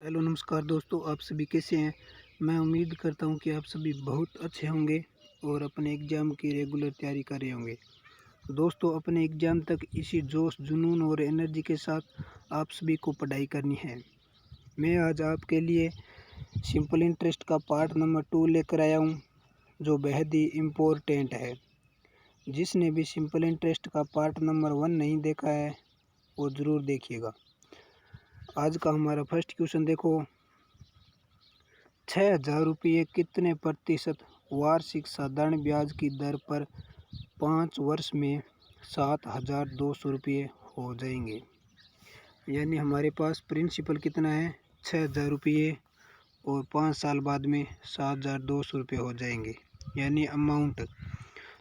Hello नमस्कार दोस्तों, आप सभी कैसे हैं। मैं उम्मीद करता हूं कि आप सभी बहुत अच्छे होंगे और अपने एग्ज़ाम की रेगुलर तैयारी कर रहे होंगे। दोस्तों, अपने एग्ज़ाम तक इसी जोश, जुनून और एनर्जी के साथ आप सभी को पढ़ाई करनी है। मैं आज आपके लिए सिंपल इंटरेस्ट का पार्ट नंबर 2 लेकर आया हूं, जो बेहद ही इम्पोर्टेंट है। जिसने भी सिंपल इंटरेस्ट का पार्ट नंबर 1 नहीं देखा है वो ज़रूर देखिएगा। आज का हमारा फर्स्ट क्वेश्चन देखो, 6,000 रुपये कितने प्रतिशत वार्षिक साधारण ब्याज की दर पर 5 वर्ष में 7,200 रुपये हो जाएंगे। यानी हमारे पास प्रिंसिपल कितना है, 6,000 रुपये और 5 साल बाद में 7,200 रुपये हो जाएंगे। यानी अमाउंट,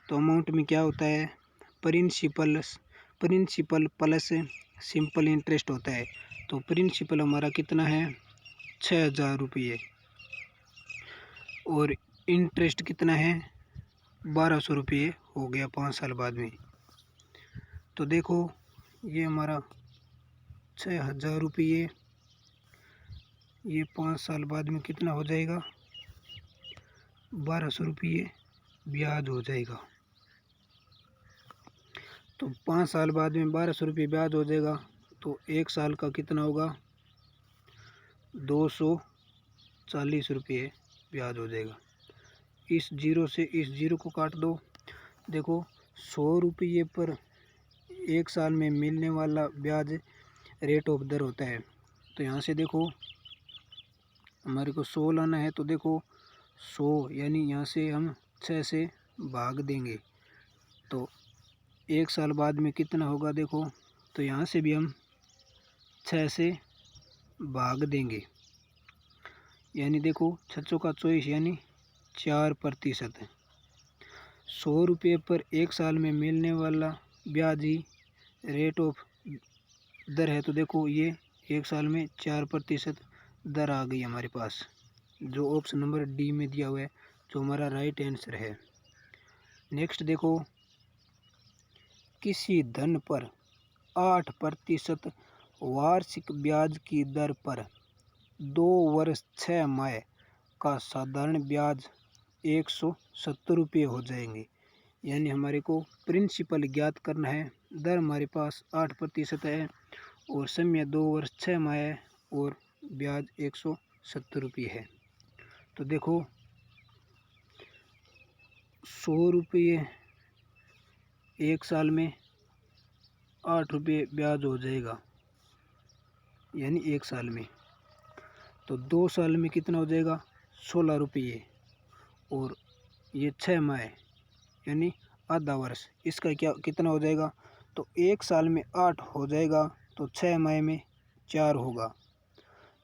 तो अमाउंट में क्या होता है, प्रिंसिपल प्लस सिंपल इंटरेस्ट होता है। तो प्रिंसिपल हमारा कितना है, 6,000 रुपये और इंटरेस्ट कितना है, 1,200 रुपये हो गया 5 साल बाद में। तो देखो ये हमारा 6,000 रुपये, ये 5 साल बाद में कितना हो जाएगा, 1,200 रुपये ब्याज हो जाएगा। तो 5 साल बाद में 1,200 रुपये ब्याज हो जाएगा, तो 1 साल का कितना होगा, 240 रुपये ब्याज हो जाएगा। इस जीरो से इस जीरो को काट दो। देखो 100 रुपये पर 1 साल में मिलने वाला ब्याज रेट ऑफ दर होता है। तो यहाँ से देखो हमारे को 100 लाना है, तो देखो 100 यानी यहाँ से हम 6 से भाग देंगे, तो 1 साल बाद में कितना होगा देखो, तो यहाँ से भी हम 6 से भाग देंगे। यानी देखो 6 का 24 यानी 4%। 100 रुपये पर 1 साल में मिलने वाला ब्याज ही रेट ऑफ दर है। तो देखो ये 1 साल में 4% दर आ गई हमारे पास, जो ऑप्शन नंबर डी में दिया हुआ है, जो हमारा राइट आंसर है। नेक्स्ट देखो, किसी धन पर 8% वार्षिक ब्याज की दर पर 2 वर्ष 6 माह का साधारण ब्याज 170 रुपये हो जाएंगे। यानी हमारे को प्रिंसिपल ज्ञात करना है। दर हमारे पास 8% है और समय 2 वर्ष 6 माह है और ब्याज 170 रुपये है। तो देखो 100 रुपये 1 साल में 8 रुपये ब्याज हो जाएगा, यानी 1 साल में। तो 2 साल में कितना हो जाएगा, 16 रुपये और ये 6 माह यानी आधा वर्ष, इसका क्या कितना हो जाएगा, तो 1 साल में 8 हो जाएगा, तो 6 माह में 4 होगा।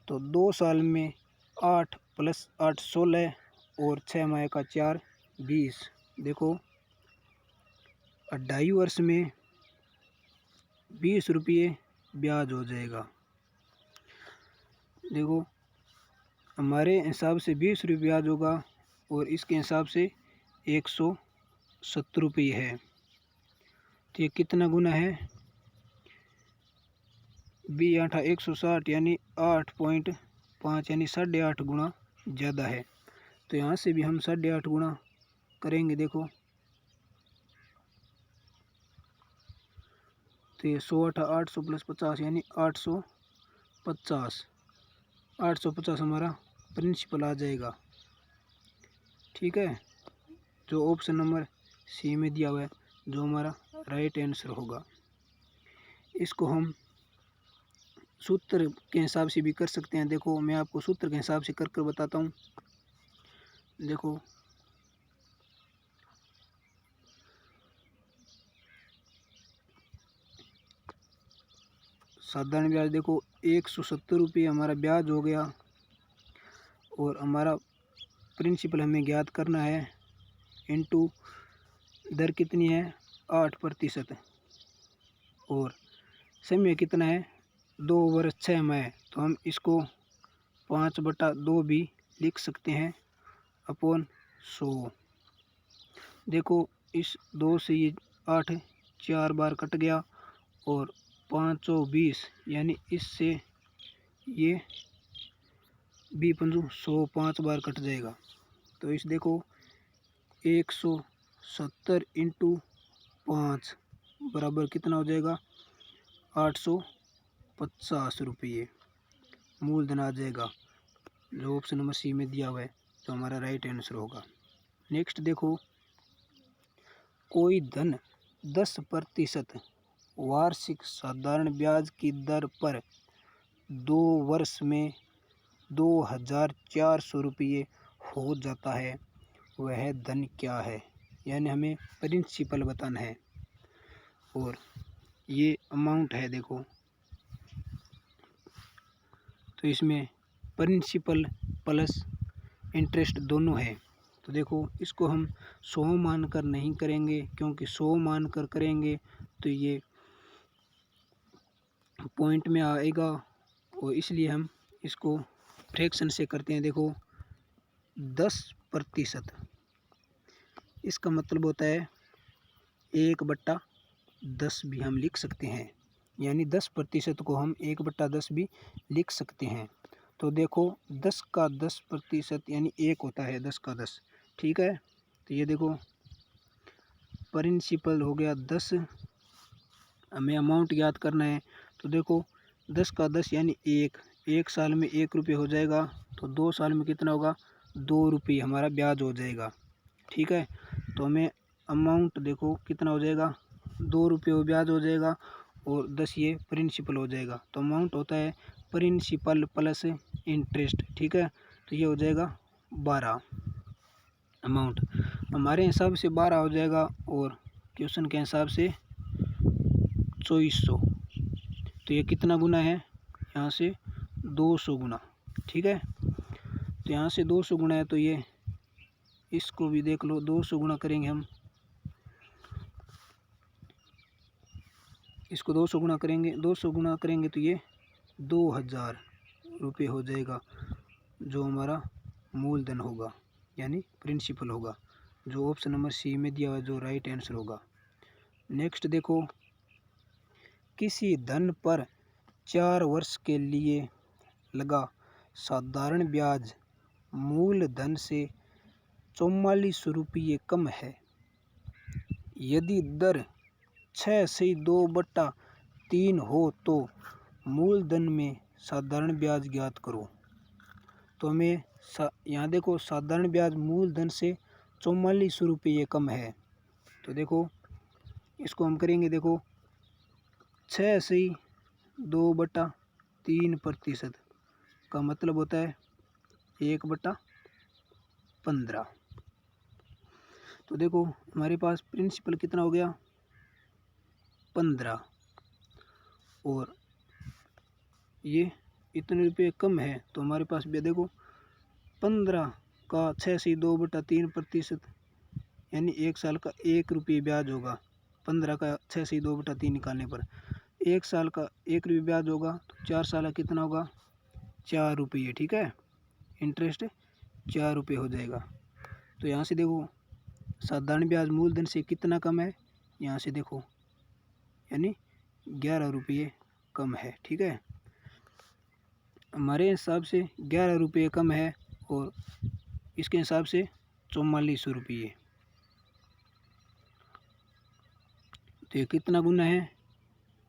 तो 2 साल में 8 + 8 16 और 6 माह का 4 20। देखो 2.5 वर्ष में 20 रुपये ब्याज हो जाएगा। देखो हमारे हिसाब से 20 रुपये ब्याज होगा और इसके हिसाब से 170 रुपये है। तो ये कितना गुना है, 20 × 160 यानी 8.5 यानी 8.5 गुना ज़्यादा है। तो यहाँ से भी हम 8.5 गुना करेंगे। देखो तो ये 100 × 800 + 50 यानी 850। 850 हमारा प्रिंसिपल आ जाएगा। ठीक है, जो ऑप्शन नंबर सी में दिया हुआ है, जो हमारा राइट आंसर होगा। इसको हम सूत्र के हिसाब से भी कर सकते हैं। देखो मैं आपको सूत्र के हिसाब से कर कर बताता हूँ। देखो साधारण ब्याज, देखो 170 रुपये हमारा ब्याज हो गया और हमारा प्रिंसिपल हमें ज्ञात करना है, इनटू दर कितनी है, 8% और समय कितना है, 2 वर्ष 6 माह। तो हम इसको 5/2 भी लिख सकते हैं अपॉन 100। देखो इस 2 से ये 8 4 बार कट गया और 520 यानी इससे ये बी पंजू 100 5 बार कट जाएगा। तो इस देखो 170 इंटू 5 बराबर कितना हो जाएगा 850 रुपये मूलधन आ जाएगा, जो ऑप्शन नंबर सी में दिया हुआ है, जो हमारा राइट आंसर होगा। नेक्स्ट देखो, कोई धन 10% वार्षिक साधारण ब्याज की दर पर 2 वर्ष में 2400 रुपये हो जाता है, वह धन क्या है? यानी हमें प्रिंसिपल बताना है और ये अमाउंट है देखो। तो इसमें प्रिंसिपल प्लस इंटरेस्ट दोनों है। तो देखो इसको हम 100 मानकर नहीं करेंगे, क्योंकि 100 मानकर करेंगे तो ये पॉइंट में आएगा, और इसलिए हम इसको फ्रैक्शन से करते हैं। देखो 10%, इसका मतलब होता है 1/10 भी हम लिख सकते हैं, यानी 10% को हम 1/10 भी लिख सकते हैं। तो देखो 10 का 10% यानी 1 होता है 10 का 10, ठीक है। तो ये देखो प्रिंसिपल हो गया 10, हमें अमाउंट याद करना है। तो देखो 10 का 10 यानी 1 साल में 1 रुपये हो जाएगा, तो 2 साल में कितना होगा 2 रुपये हमारा ब्याज हो जाएगा, ठीक है। तो हमें अमाउंट देखो कितना हो जाएगा 2 रुपये ब्याज हो जाएगा और 10 ये प्रिंसिपल हो जाएगा। तो अमाउंट होता है प्रिंसिपल प्लस इंटरेस्ट, ठीक है। तो ये हो जाएगा 12, अमाउंट हमारे हिसाब से 12 हो जाएगा और क्वेश्चन के हिसाब से 2400। तो ये कितना गुना है, यहाँ से 200 गुना, ठीक है। तो यहाँ से 200 गुना है, तो ये इसको भी देख लो 200 गुना करेंगे हम, इसको 200 गुना करेंगे, 200 गुना करेंगे तो ये 2000 रुपये हो जाएगा, जो हमारा मूलधन होगा यानी प्रिंसिपल होगा, जो ऑप्शन नंबर सी में दिया हुआ है, जो राइट आंसर होगा। नेक्स्ट देखो, किसी धन पर 4 वर्ष के लिए लगा साधारण ब्याज मूलधन से 4400 रुपये कम है, यदि दर 6/2/3 हो तो मूलधन में साधारण ब्याज ज्ञात करो। तो हमें यहाँ देखो साधारण ब्याज मूलधन से 4400 रुपये कम है। तो देखो इसको हम करेंगे, देखो 6/2/3% का मतलब होता है 1/15। तो देखो हमारे पास प्रिंसिपल कितना हो गया 15, और ये इतने रुपये कम है, तो हमारे पास भी देखो 15 का 6/2/3% यानी 1 साल का 1 रुपये ब्याज होगा। 15 का 6/2/3 निकालने पर 1 साल का 1 रुपये ब्याज होगा, तो 4 साल का कितना होगा 4 रुपये, ठीक है। इंटरेस्ट 4 रुपये हो जाएगा। तो यहाँ से देखो साधारण ब्याज मूलधन से कितना कम है, यहाँ से देखो यानी 11 रुपये कम है, ठीक है। हमारे हिसाब से 11 रुपये कम है और इसके हिसाब से 4400 रुपये। तो ये कितना गुना है,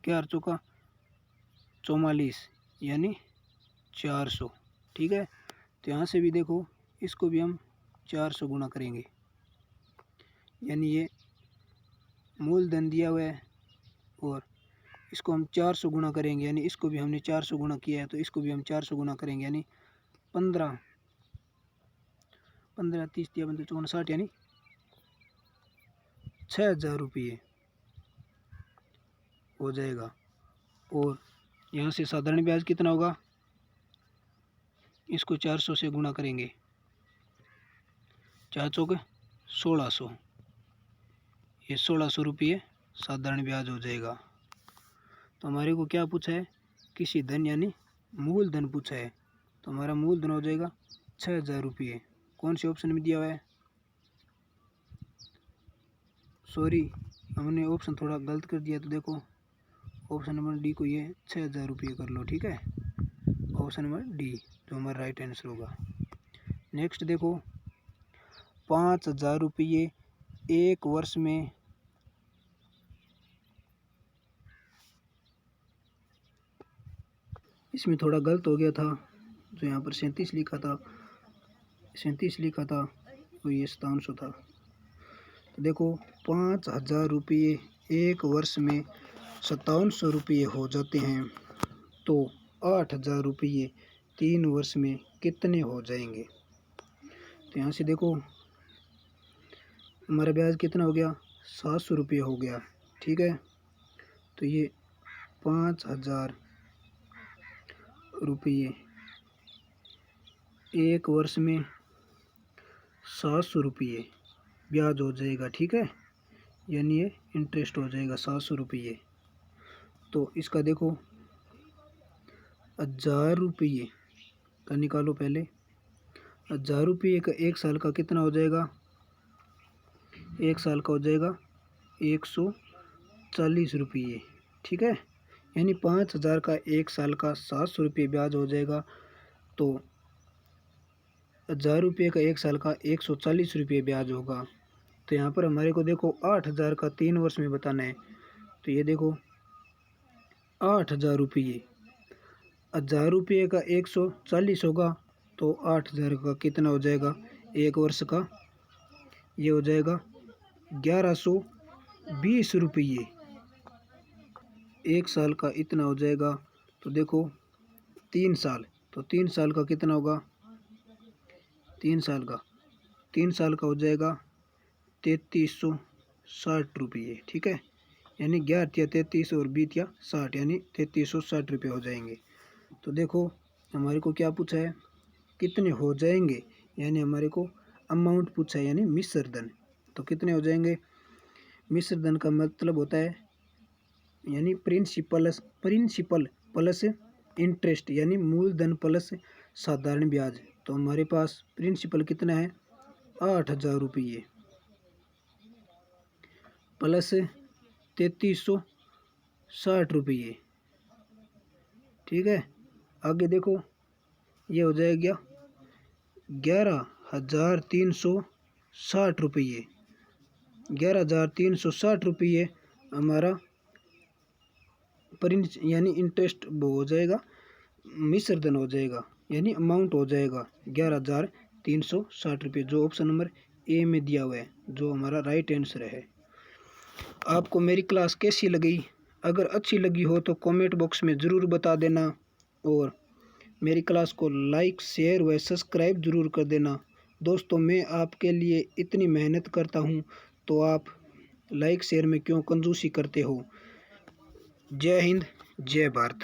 4 चौका 44 यानी 400, ठीक है। तो यहाँ से भी देखो इसको भी हम 400 गुना करेंगे, यानी ये मूलधन दिया हुआ है और इसको हम 400 गुना करेंगे, यानी इसको भी हमने 400 गुना किया है, तो इसको भी हम 400 गुना करेंगे, यानी 15 30 या 15 54 60 यानी 6000 रुपये हो जाएगा। और यहाँ से साधारण ब्याज कितना होगा, इसको 400 से गुना करेंगे, 4 चौके 1600, ये 1600 रुपये साधारण ब्याज हो जाएगा। तो हमारे को क्या पूछा है, किसी धन यानी मूलधन पूछा है, तो हमारा मूलधन हो जाएगा 6000 रुपये। कौन से ऑप्शन में दिया हुआ है, सॉरी हमने ऑप्शन थोड़ा गलत कर दिया, तो देखो ऑप्शन नंबर डी को ये 6000 रुपये कर लो, ठीक है, ऑप्शन नंबर डी। जो हमारा राइट आंसर होगा। नेक्स्ट देखो, 5,000 रुपये एक वर्ष में इसमें थोड़ा गलत हो गया था, जो यहाँ पर 37 लिखा था, 37 लिखा था, तो ये 5700 था। तो देखो 5,000 रुपये एक वर्ष में 5700 रुपये हो जाते हैं, तो 8,000 रुपये 3 वर्ष में कितने हो जाएंगे। तो यहाँ से देखो हमारा ब्याज कितना हो गया, 700 रुपये हो गया, ठीक है। तो ये 5,000 रुपये एक वर्ष में 700 रुपये ब्याज हो जाएगा, ठीक है, यानी ये इंटरेस्ट हो जाएगा 700 रुपये। तो इसका देखो 1,000 रुपये का निकालो पहले। 1,000 रुपये का एक साल का कितना हो जाएगा, एक साल का हो जाएगा 140 रुपये, ठीक है। यानी 5,000 का एक साल का 700 रुपये ब्याज हो जाएगा, तो 1,000 रुपये का एक साल का 140 रुपये ब्याज होगा। तो यहाँ पर हमारे को देखो 8,000 का 3 वर्ष में बताना है। तो ये देखो 8,000 रुपये, 1,000 रुपये का 140 होगा, तो 8,000 का कितना हो जाएगा एक वर्ष का, ये हो जाएगा 1,120 रुपये। एक साल का इतना हो जाएगा। तो देखो 3 साल, तो 3 साल का कितना होगा, 3 साल का हो जाएगा 3,360 रुपये, ठीक है। यानी 11 या 33 और 20 या 60, यानी 3,360 रुपये हो जाएंगे। तो देखो हमारे को क्या पूछा है, कितने हो जाएंगे, यानी हमारे को अमाउंट पूछा है, यानी मिश्र धन। तो कितने हो जाएंगे, मिश्र धन का मतलब होता है यानी प्रिंसिपल प्लस इंटरेस्ट, यानी मूलधन प्लस साधारण ब्याज। तो हमारे पास प्रिंसिपल कितना है 8,000 रुपये प्लस 3,360 रुपये, ठीक है। आगे देखो ये हो जाएगा 11,360 रुपये, 11,360 रुपये हमारा यानी इंटरेस्ट वो हो जाएगा, मिश्र धन हो जाएगा, यानी अमाउंट हो जाएगा 11,360 रुपये, जो ऑप्शन नंबर ए में दिया हुआ है, जो हमारा राइट आंसर है। आपको मेरी क्लास कैसी लगी, अगर अच्छी लगी हो तो कमेंट बॉक्स में ज़रूर बता देना, और मेरी क्लास को लाइक शेयर व सब्सक्राइब ज़रूर कर देना। दोस्तों मैं आपके लिए इतनी मेहनत करता हूँ, तो आप लाइक शेयर में क्यों कंजूसी करते हो। जय हिंद, जय भारत।